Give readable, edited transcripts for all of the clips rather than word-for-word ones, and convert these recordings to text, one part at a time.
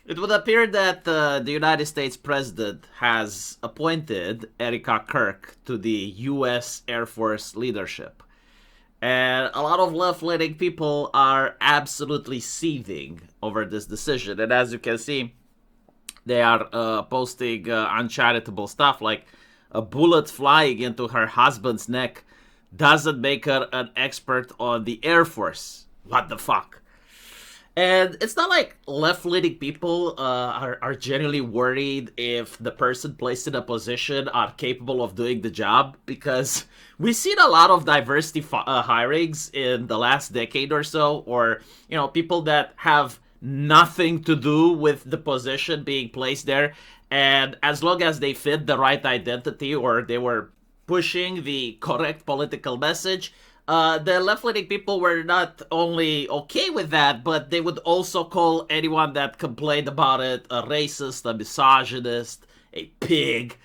It would appear that the United States president has appointed Erika Kirk to the U.S. Air Force leadership. And a lot of left-leaning people are absolutely seething over this decision. And as you can see, they are posting uncharitable stuff like a bullet flying into her husband's neck doesn't make her an expert on the Air Force. What the fuck? And it's not like left-leaning people are genuinely worried if the person placed in a position are capable of doing the job, because we've seen a lot of diversity hirings in the last decade or so, or, you know, people that have nothing to do with the position being placed there, and as long as they fit the right identity or they were pushing the correct political message, the left-leaning people were not only okay with that, but they would also call anyone that complained about it a racist, a misogynist, a pig.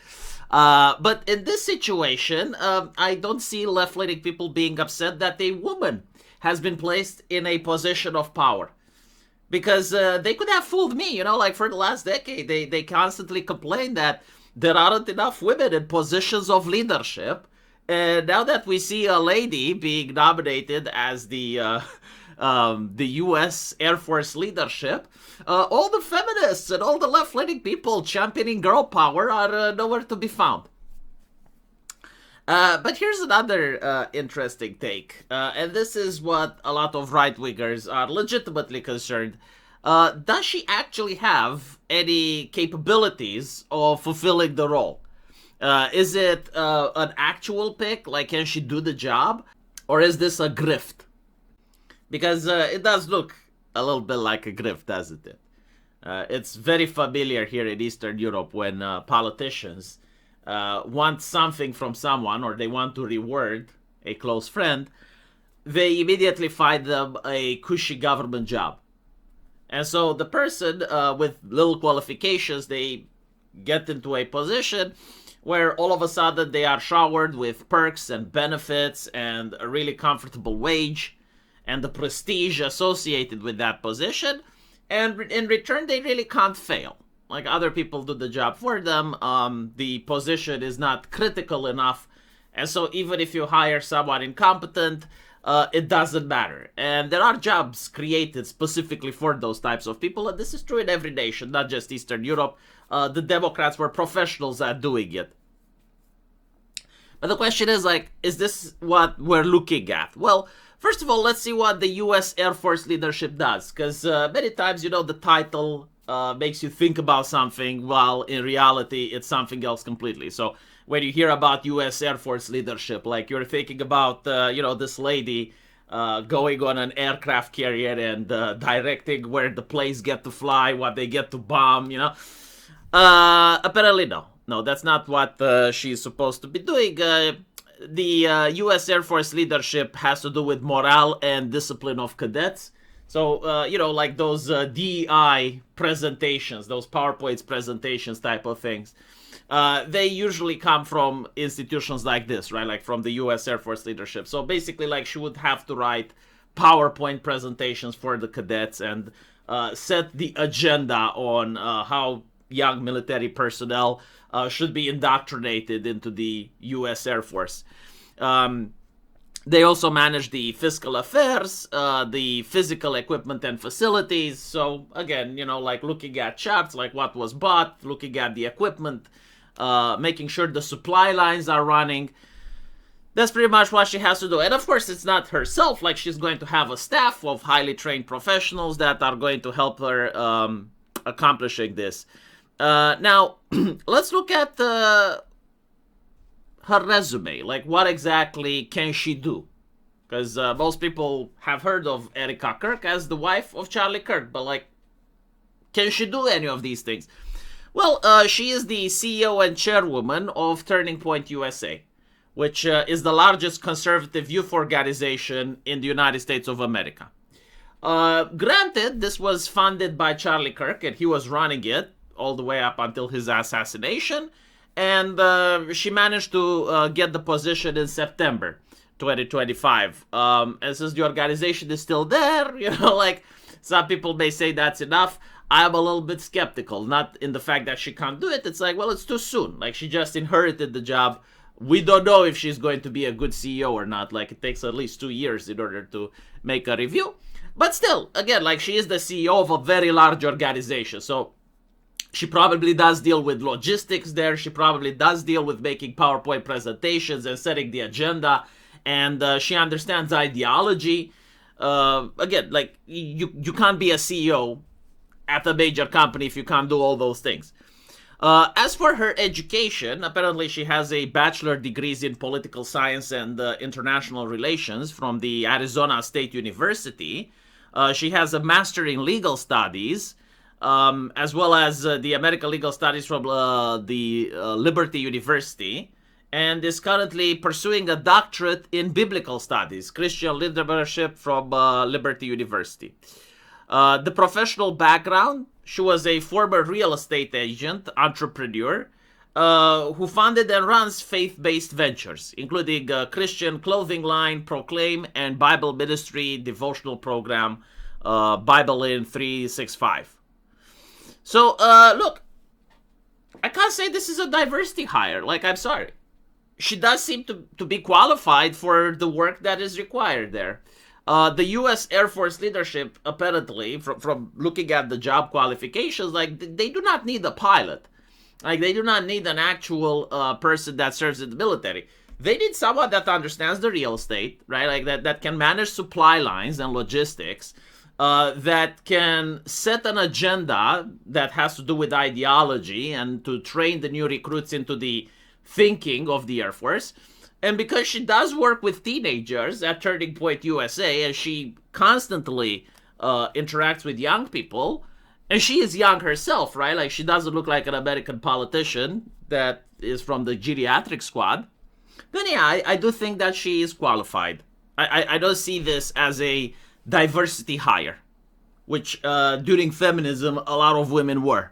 But in this situation, I don't see left-leaning people being upset that a woman has been placed in a position of power. Because they could have fooled me, you know, like for the last decade, they constantly complained that there aren't enough women in positions of leadership. And now that we see a lady being nominated as the U.S. Air Force leadership, all the feminists and all the left-leaning people championing girl power are nowhere to be found. But here's another interesting take, and this is what a lot of right-wingers are legitimately concerned. Does she actually have any capabilities of fulfilling the role? Is it an actual pick? Like, can she do the job? Or is this a grift? Because it does look a little bit like a grift, doesn't it? It's very familiar here in Eastern Europe when politicians want something from someone, or they want to reward a close friend, they immediately find them a cushy government job. And so the person with little qualifications, they get into a position where all of a sudden they are showered with perks and benefits and a really comfortable wage and the prestige associated with that position. And in return, they really can't fail. Like, other people do the job for them. The position is not critical enough. And so even if you hire someone incompetent, it doesn't matter. And there are jobs created specifically for those types of people. And this is true in every nation, not just Eastern Europe. The Democrats were professionals at doing it. But the question is, like, is this what we're looking at? Well, first of all, let's see what the U.S. Air Force leadership does. Because many times, you know, the title makes you think about something, while in reality, it's something else completely. So when you hear about U.S. Air Force leadership, like, you're thinking about, you know, this lady going on an aircraft carrier and directing where the planes get to fly, what they get to bomb, you know. Apparently, no. No, that's not what she's supposed to be doing. The U.S. Air Force leadership has to do with morale and discipline of cadets. So, you know, like those DEI presentations, those PowerPoint presentations type of things, they usually come from institutions like this, right? Like from the U.S. Air Force leadership. So basically, like, she would have to write PowerPoint presentations for the cadets and set the agenda on how young military personnel should be indoctrinated into the U.S. Air Force. They also manage the fiscal affairs, the physical equipment and facilities. So again, you know, like looking at charts, like what was bought, looking at the equipment, making sure the supply lines are running. That's pretty much what she has to do. And of course, it's not herself. Like, she's going to have a staff of highly trained professionals that are going to help her accomplishing this. Now, let's look at her resume. Like, what exactly can she do? Because most people have heard of Erika Kirk as the wife of Charlie Kirk, but, like, can she do any of these things? Well, she is the CEO and chairwoman of Turning Point USA, which is the largest conservative youth organization in the United States of America. Granted, this was funded by Charlie Kirk, and he was running it all the way up until his assassination, and she managed to get the position in September 2025. And since the organization is still there, you know, like, some people may say that's enough. I'm a little bit skeptical. Not in the fact that she can't do it. It's like, well, it's too soon. Like, she just inherited the job. We don't know if she's going to be a good CEO or not. Like, it takes at least 2 years in order to make a review. But still, again, like, she is the CEO of a very large organization. So she probably does deal with logistics there. She probably does deal with making PowerPoint presentations and setting the agenda. And she understands ideology. Again, like, you can't be a CEO at a major company if you can't do all those things. As for her education, apparently she has a bachelor degrees in political science and international relations from the Arizona State University. She has a master in legal studies, as well as the American legal studies from the Liberty University, and is currently pursuing a doctorate in biblical studies, Christian leadership from Liberty University. The professional background: she was a former real estate agent, entrepreneur, who founded and runs faith-based ventures, including Christian clothing line, Proclaim, and Bible ministry devotional program, Bible in 365. So, look, I can't say this is a diversity hire. Like, I'm sorry. She does seem to be qualified for the work that is required there. The U.S. Air Force leadership, apparently, from looking at the job qualifications, like, they do not need a pilot. Like, they do not need an actual person that serves in the military. They need someone that understands the real estate, right? Like, that can manage supply lines and logistics, that can set an agenda that has to do with ideology and to train the new recruits into the thinking of the Air Force. And because she does work with teenagers at Turning Point USA, and she constantly interacts with young people, and she is young herself, right? Like, she doesn't look like an American politician that is from the geriatric squad. Then yeah, I do think that she is qualified. I don't see this as a diversity hire, which during feminism, a lot of women were.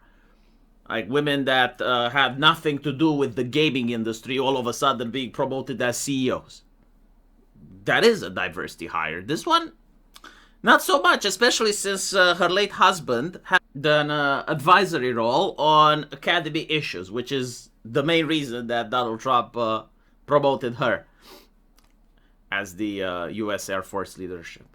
Like, women that had nothing to do with the gaming industry all of a sudden being promoted as CEOs. That is a diversity hire. This one, not so much, especially since her late husband had an advisory role on academy issues, which is the main reason that Donald Trump promoted her as the U.S. Air Force leadership.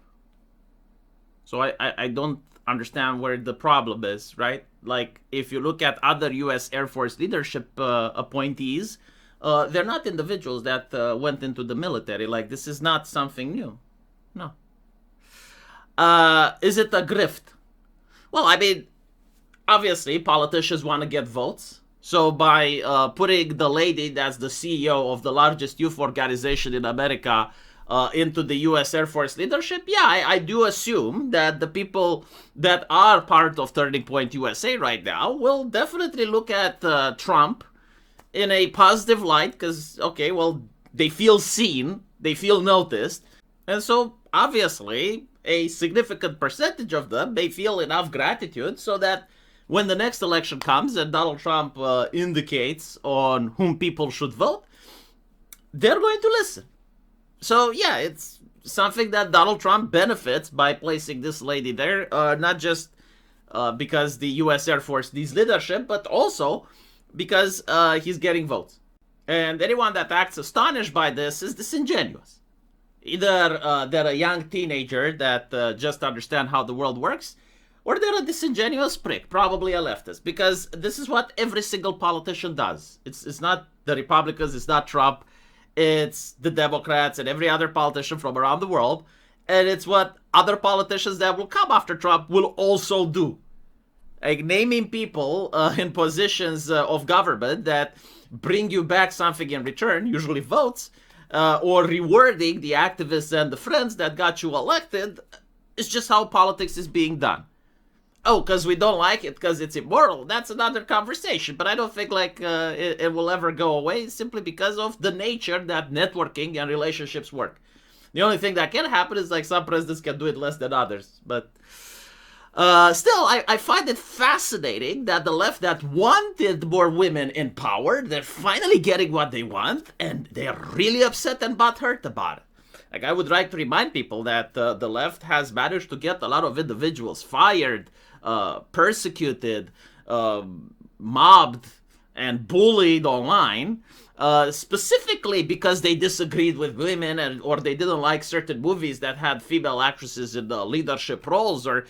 So I don't understand where the problem is, right? Like, if you look at other U.S. Air Force leadership appointees, they're not individuals that went into the military. Like, this is not something new. No. Is it a grift? Well, I mean, obviously, politicians want to get votes. So by putting the lady that's the CEO of the largest youth organization in America into the U.S. Air Force leadership, yeah, I do assume that the people that are part of Turning Point USA right now will definitely look at Trump in a positive light because, okay, well, they feel seen, they feel noticed, and so obviously a significant percentage of them may feel enough gratitude so that when the next election comes and Donald Trump indicates on whom people should vote, they're going to listen. So, yeah, it's something that Donald Trump benefits by placing this lady there, not just because the U.S. Air Force needs leadership, but also because he's getting votes. And anyone that acts astonished by this is disingenuous. Either they're a young teenager that just understand how the world works, or they're a disingenuous prick, probably a leftist, because this is what every single politician does. It's not the Republicans, it's not Trump, it's the Democrats and every other politician from around the world. And it's what other politicians that will come after Trump will also do. Like, naming people in positions of government that bring you back something in return, usually votes, or rewarding the activists and the friends that got you elected, is just how politics is being done. Oh, because we don't like it because it's immoral. That's another conversation. But I don't think like it will ever go away simply because of the nature that networking and relationships work. The only thing that can happen is like some presidents can do it less than others. But still, I find it fascinating that the left that wanted more women in power, they're finally getting what they want. And they're really upset and butthurt about it. Like, I would like to remind people that the left has managed to get a lot of individuals fired, persecuted, mobbed, and bullied online, specifically because they disagreed with women, or they didn't like certain movies that had female actresses in the leadership roles, or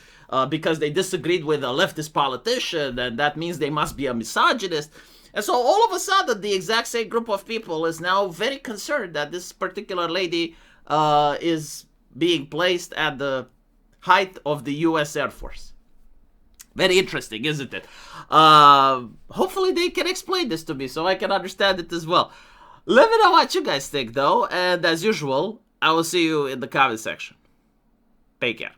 because they disagreed with a leftist politician, and that means they must be a misogynist. And so all of a sudden, the exact same group of people is now very concerned that this particular lady is being placed at the height of the U.S. Air Force. Very interesting, isn't it? Hopefully they can explain this to me so I can understand it as well. Let me know what you guys think, though. And as usual, I will see you in the comment section. Take care.